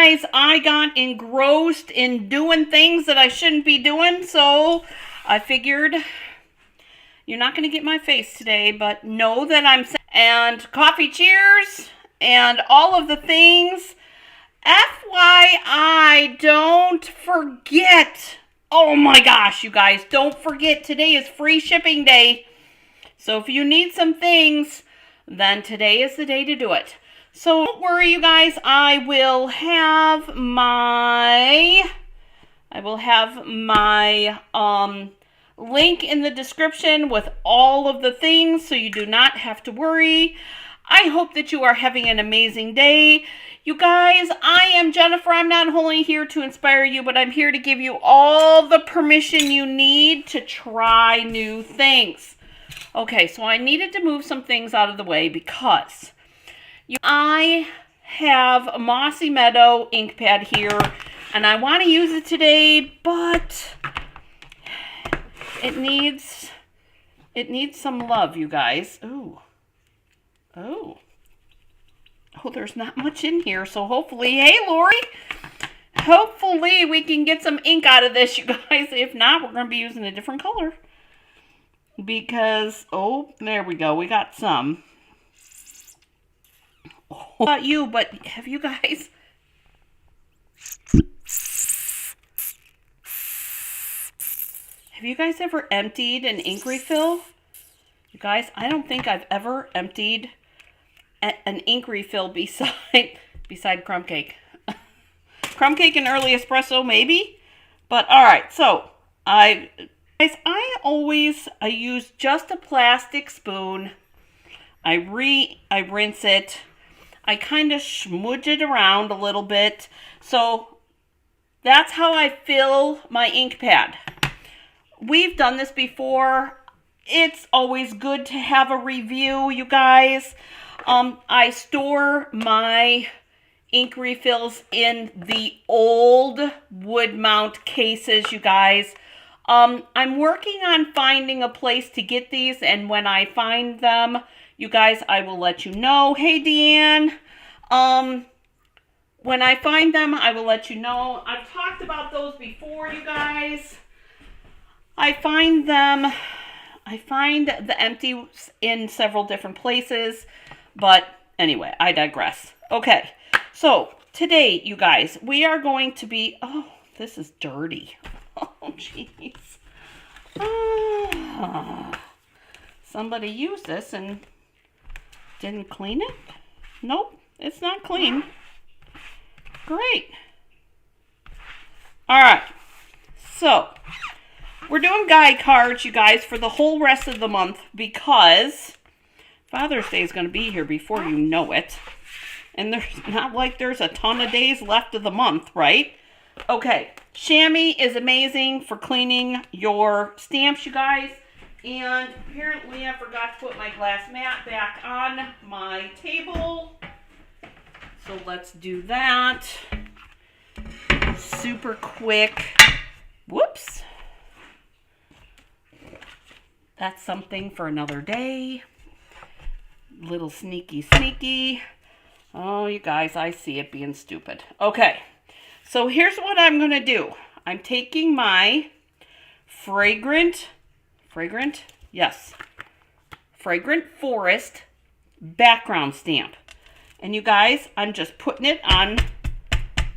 guys, I got engrossed in doing things that I shouldn't be doing, so I figured you're not going to get my face today, but know that I'm... And coffee cheers and all of the things. FYI, don't forget. Oh my gosh, you guys, don't forget today is free shipping day. So if you need some things, then today is the day to do it. So don't worry, you guys, I will have my link in the description with all of the things, so you do not have to worry. I hope that you are having an amazing day. You guys, I am Jennifer. I'm not only here to inspire you, but I'm here to give you all the permission you need to try new things. Okay, so I needed to move some things out of the way because I have a Mossy Meadow ink pad here, and I want to use it today, but it needs some love, you guys. Oh, there's not much in here, so hopefully, hey, Lori, hopefully we can get some ink out of this, you guys. If not, we're going to be using a different color because, oh, there we go. We got some. Oh, about you, but have you guys... Have you guys ever emptied an ink refill? You guys, I don't think I've ever emptied an ink refill beside crumb cake. Crumb cake and early espresso, maybe? But all right, so I use just a plastic spoon. I rinse it. I kind of smudge it around a little bit. So that's how I fill my ink pad. We've done this before. It's always good to have a review, you guys. I store my ink refills in the old wood mount cases, you guys. I'm working on finding a place to get these, and when I find them, you guys, I will let you know. Hey, Deanne. When I find them, I will let you know. I've talked about those before, you guys. I find the empties in several different places, but anyway, I digress. Okay, so today, you guys, we are going to be, oh, this is dirty. Oh, jeez. Somebody used this and didn't clean it? Nope, it's not clean. Great. All right, so we're doing guide cards, you guys, for the whole rest of the month because Father's Day is going to be here before you know it. And there's not like there's a ton of days left of the month, right? Okay, chamois is amazing for cleaning your stamps, you guys. And apparently I forgot to put my glass mat back on my table. So let's do that. Super quick. Whoops. That's something for another day. Little sneaky. Oh, you guys, I see it being stupid. Okay, so here's what I'm going to do. I'm taking my Fragrant Forest background stamp. And you guys, I'm just putting it on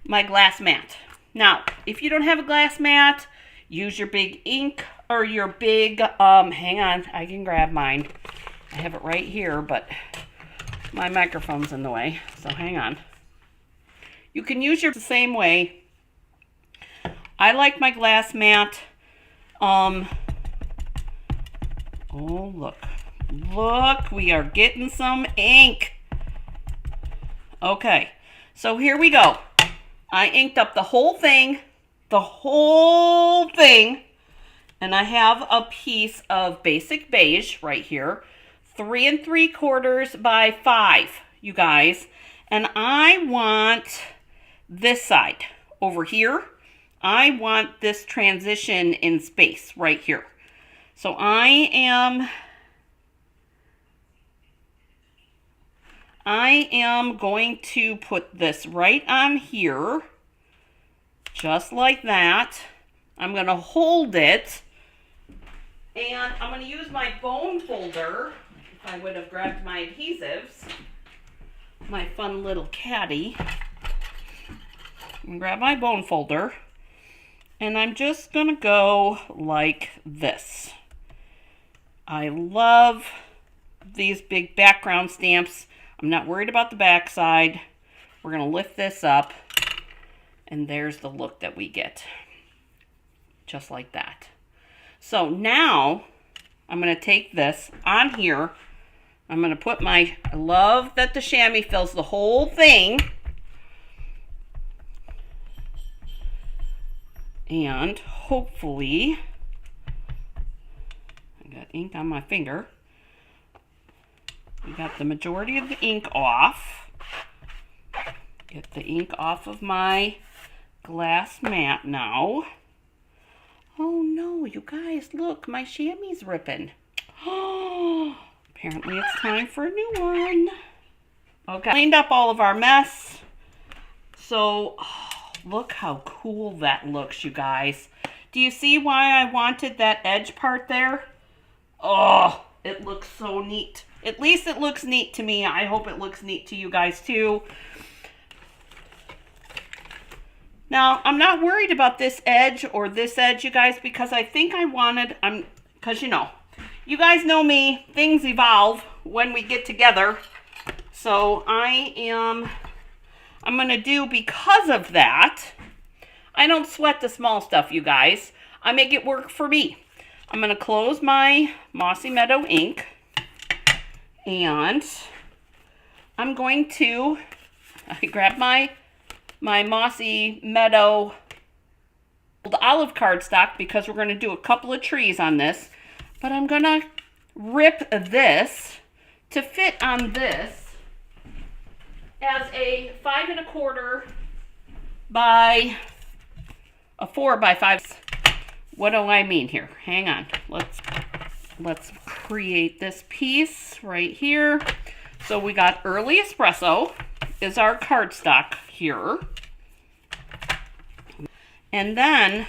my glass mat. Now, if you don't have a glass mat, use your big ink or your big, hang on, I can grab mine. I have it right here, but my microphone's in the way, so hang on. You can use your the same way. I like my glass mat. Oh, look, we are getting some ink. Okay, so here we go. I inked up the whole thing, and I have a piece of basic beige right here, 3 3/4 by 5, you guys. And I want this side over here. I want this transition in space right here. So I I am going to put this right on here, just like that. I'm going to hold it, and I'm going to use my bone folder. If I would have grabbed my adhesives, my fun little caddy. I'm going to grab my bone folder, and I'm just going to go like this. I love these big background stamps. I'm not worried about the back side. We're going to lift this up, and there's the look that we get. Just like that. So now I'm going to take this on here. I'm going to put my, I love that the chamois fills the whole thing. And hopefully, I got ink on my finger. We got the majority of the ink off. Get the ink off of my glass mat now. Oh no, you guys, look, my chamois ripping. Oh, apparently it's time for a new one. Okay, cleaned up all of our mess. So, look how cool that looks, you guys. Do you see why I wanted that edge part there? Oh, it looks so neat. At least it looks neat to me. I hope it looks neat to you guys too. Now, I'm not worried about this edge or this edge, you guys, because I think I wanted, because you know, you guys know me, things evolve when we get together. So I'm going to do, because of that, I don't sweat the small stuff, you guys. I make it work for me. I'm going to close my Mossy Meadow ink, and I'm going to grab my Mossy Meadow olive cardstock, because we're going to do a couple of trees on this, but I'm going to rip this to fit on this as a 5 1/4 by a 4 by 5. What do I mean here? Hang on. Let's create this piece right here. So we got Early Espresso is our cardstock here. And then,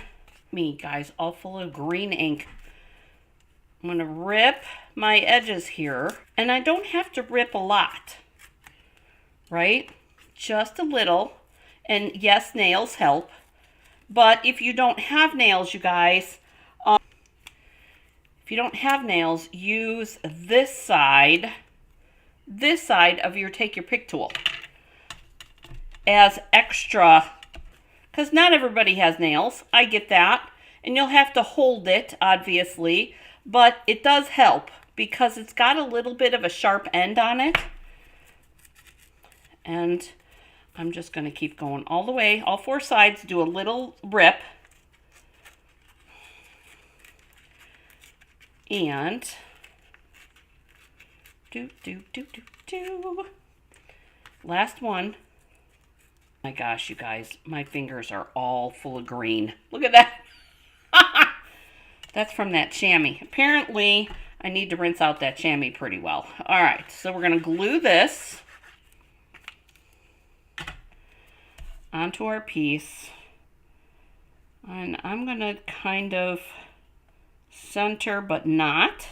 me guys, all full of green ink. I'm going to rip my edges here. And I don't have to rip a lot, right? Just a little. And yes, nails help. But if you don't have nails, you guys, if you don't have nails, use this side of your Take Your Pick tool as extra, because not everybody has nails. I get that. And you'll have to hold it, obviously, but it does help because it's got a little bit of a sharp end on it. And I'm just going to keep going all the way, all 4 sides, do a little rip. And last one. My gosh, you guys, my fingers are all full of green. Look at that. That's from that chamois. Apparently, I need to rinse out that chamois pretty well. All right, so we're going to glue this onto our piece. And I'm going to kind of center, but not.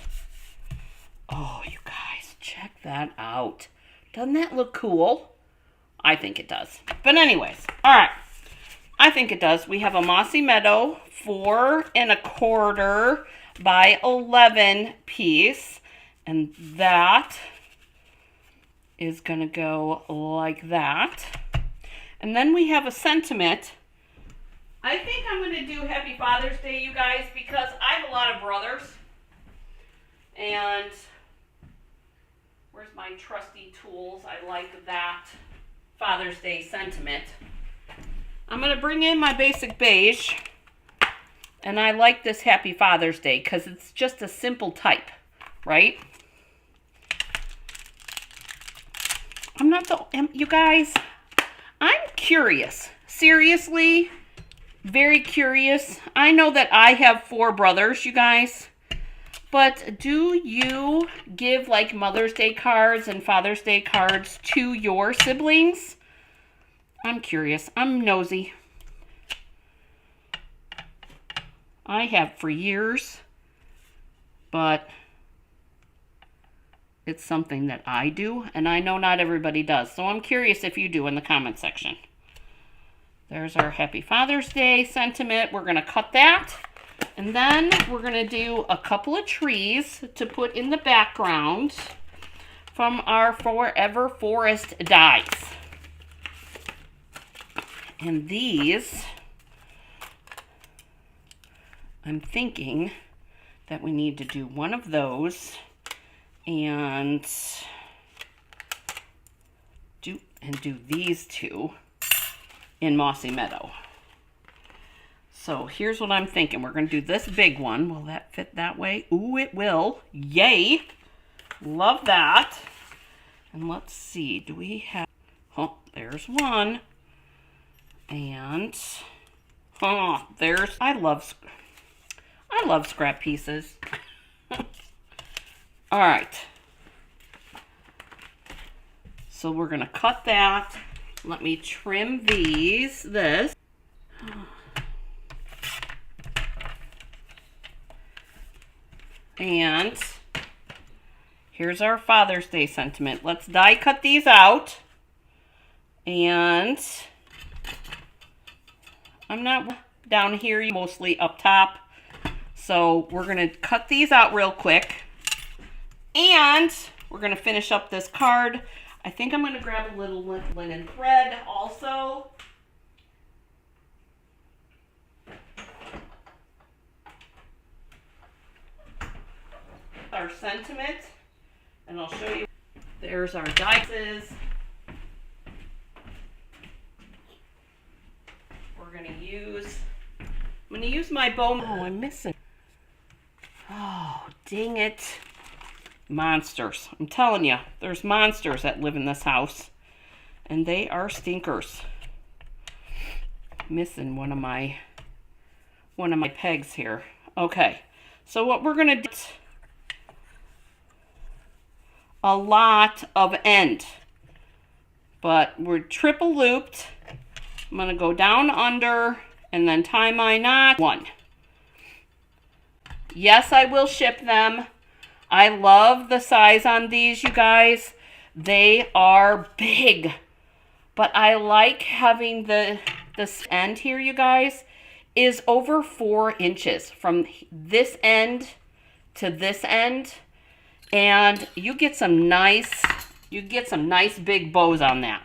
Oh, you guys, check that out. Doesn't that look cool? I think it does. But anyways, all right. I think it does. We have a Mossy Meadow 4 1/4 by 11 piece. And that is going to go like that. And then we have a sentiment. I think I'm going to do Happy Father's Day, you guys, because I have a lot of brothers. And where's my trusty tools? I like that Father's Day sentiment. I'm going to bring in my basic beige. And I like this Happy Father's Day because it's just a simple type, right? I'm not the, you guys, I'm curious. Seriously, very curious. I know that I have 4 brothers, you guys. But do you give like Mother's Day cards and Father's Day cards to your siblings? I'm curious. I'm nosy. I have for years, but it's something that I do, and I know not everybody does. So I'm curious if you do in the comment section. There's our Happy Father's Day sentiment. We're going to cut that. And then we're going to do a couple of trees to put in the background from our Forever Forest dies. And these, I'm thinking that we need to do one of those and do these two in Mossy Meadow. So here's what I'm thinking. We're going to do this big one. Will that fit that way? Ooh, it will. Yay. Love that. And let's see. Do we have... Oh, there's one. And... Oh, there's... I love scrap pieces. All right. So we're going to cut that. Let me trim this. And here's our Father's Day sentiment. Let's die cut these out. And I'm not down here, mostly up top. So we're going to cut these out real quick. And we're going to finish up this card. I think I'm going to grab a little linen thread also. Our sentiment, and I'll show you. There's our dices. We're going to use, I'm going to use my bow. Oh, I'm missing. Oh, dang it. Monsters. I'm telling you, there's monsters that live in this house, and they are stinkers. Missing one of my pegs here. Okay, so what we're going to do, a lot of end, but we're triple looped. I'm going to go down under and then tie my knot. One. Yes, I will ship them. I love the size on these, you guys. They are big, but I like having this end here, you guys, is over 4 inches from this end to this end. And you get some nice big bows on that.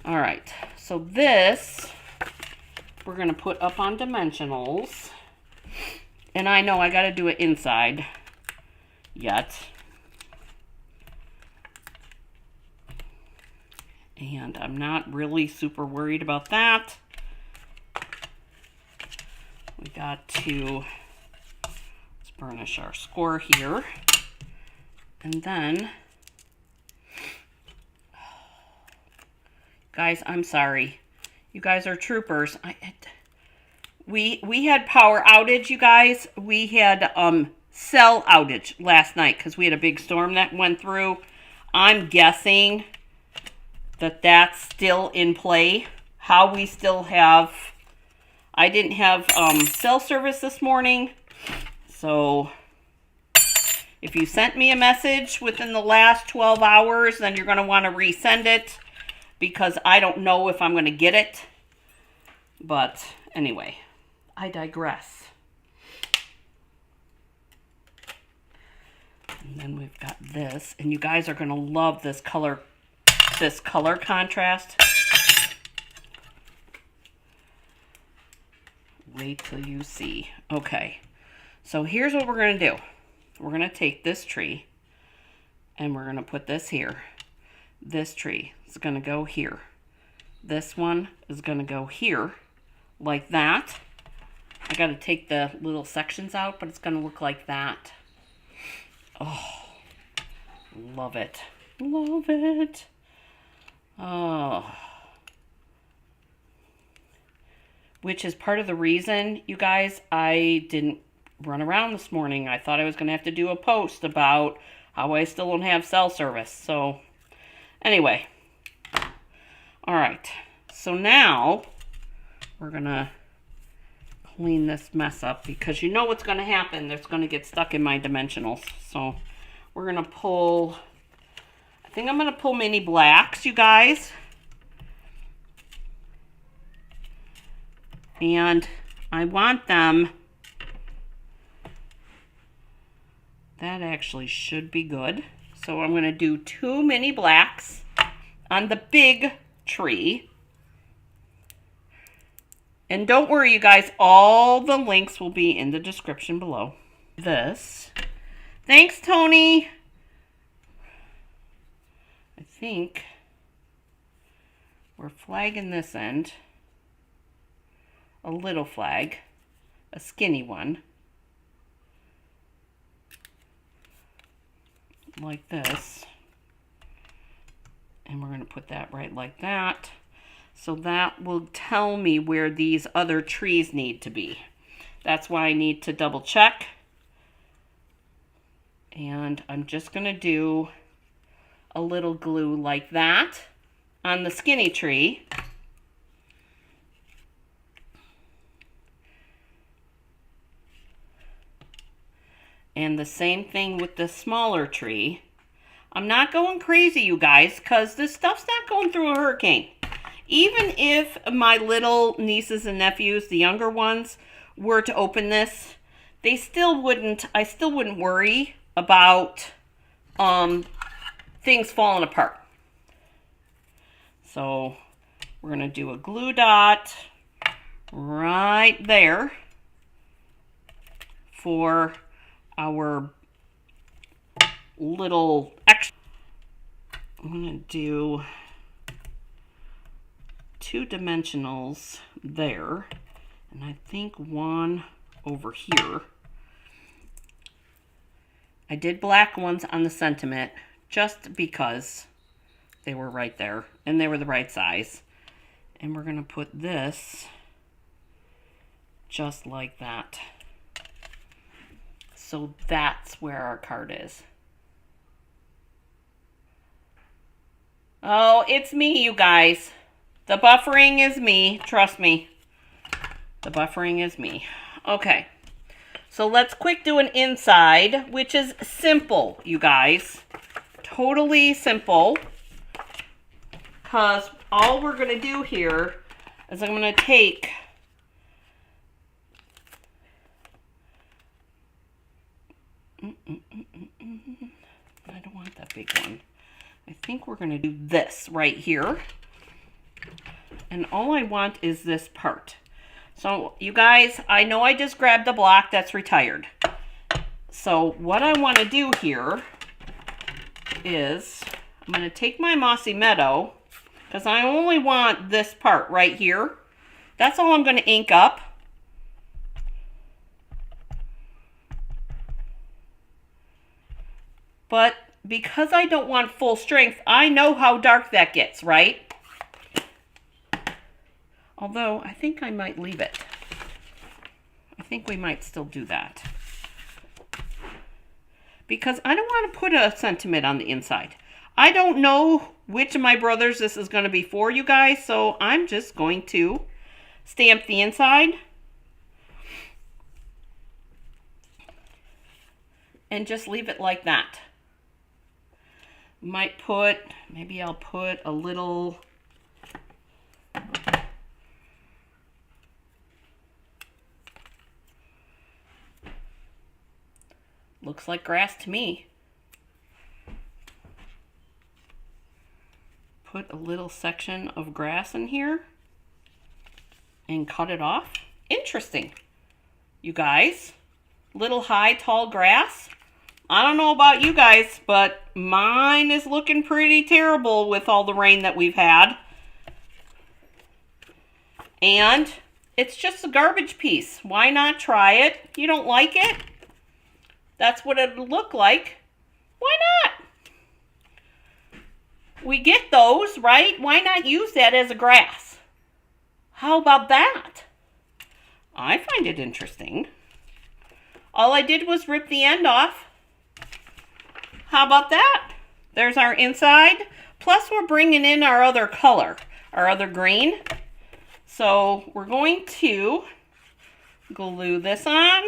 All right, so this we're gonna put up on dimensionals. And I know I gotta do it inside yet. And I'm not really super worried about that. We got to, let's burnish our score here. And then, guys, I'm sorry. You guys are troopers. We had power outage, you guys. We had cell outage last night because we had a big storm that went through. I'm guessing that that's still in play. How we still have, I didn't have cell service this morning, so if you sent me a message within the last 12 hours, then you're going to want to resend it because I don't know if I'm going to get it. But anyway, I digress. And then we've got this, and you guys are going to love this color contrast. Wait till you see. Okay, so here's what we're going to do. We're going to take this tree and we're going to put this here. This tree is going to go here. This one is going to go here like that. I got to take the little sections out, but it's going to look like that. Oh, love it. Love it. Oh. Which is part of the reason, you guys, I didn't run around this morning. I thought I was going to have to do a post about how I still don't have cell service. So anyway, all right. So now we're going to clean this mess up because you know what's going to happen. It's going to get stuck in my dimensionals. So we're going to pull, I think I'm going to pull mini blacks, you guys. And I want them, that actually should be good. So I'm going to do 2 mini blacks on the big tree. And don't worry, you guys, all the links will be in the description below. This. Thanks, Tony. I think we're flagging this end. A little flag, a skinny one, like this, and we're going to put that right like that, so that will tell me where these other trees need to be. That's why I need to double check, and I'm just going to do a little glue like that on the skinny tree. And the same thing with the smaller tree. I'm not going crazy, you guys, because this stuff's not going through a hurricane. Even if my little nieces and nephews, the younger ones, were to open this, they still wouldn't, I still wouldn't worry about things falling apart. So we're going to do a glue dot right there for our little extra. I'm going to do 2 dimensionals there, and I think 1 over here. I did black ones on the sentiment just because they were right there and they were the right size. And we're going to put this just like that. So that's where our card is. Oh, it's me, you guys. The buffering is me. Trust me. The buffering is me. Okay. So let's quick do an inside, which is simple, you guys. Totally simple. Because all we're going to do here is I'm going to take I don't want that big one. I think we're going to do this right here. And all I want is this part. So you guys, I know I just grabbed the block that's retired. So what I want to do here is I'm going to take my Mossy Meadow, because I only want this part right here. That's all I'm going to ink up. But because I don't want full strength, I know how dark that gets, right? Although, I think I might leave it. I think we might still do that. Because I don't want to put a sentiment on the inside. I don't know which of my brothers this is going to be for, you guys, so I'm just going to stamp the inside. And just leave it like that. Might put, maybe I'll put a little, looks like grass to me. Put a little section of grass in here and cut it off. Interesting, you guys. Little high, tall grass. I don't know about you guys, but mine is looking pretty terrible with all the rain that we've had. And it's just a garbage piece. Why not try it? You don't like it? That's what it'll look like. Why not? We get those, right? Why not use that as a grass? How about that? I find it interesting. All I did was rip the end off. How about that? There's our inside. Plus we're bringing in our other color, our other green. So we're going to glue this on,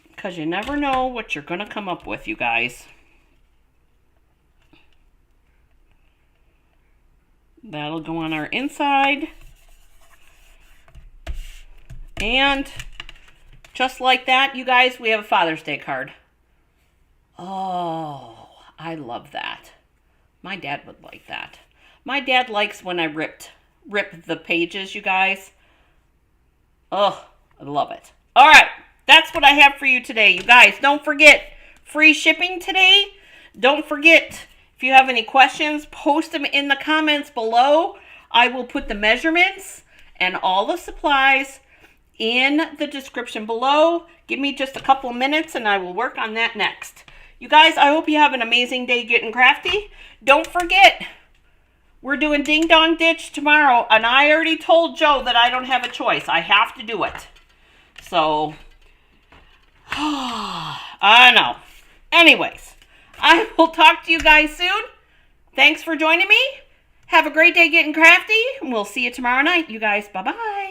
because you never know what you're going to come up with, you guys. That'll go on our inside. And just like that, you guys, we have a Father's Day card. Oh, I love that. My dad would like that. My dad likes when I rip the pages, you guys. Oh, I love it. All right, that's what I have for you today, you guys. Don't forget, free shipping today. Don't forget, if you have any questions, post them in the comments below. I will put the measurements and all the supplies in the description below. Give me just a couple of minutes and I will work on that next. You guys, I hope you have an amazing day getting crafty. Don't forget, we're doing Ding Dong Ditch tomorrow, and I already told Joe that I don't have a choice. I have to do it. So, I know. Anyways, I will talk to you guys soon. Thanks for joining me. Have a great day getting crafty, and we'll see you tomorrow night. You guys, bye-bye.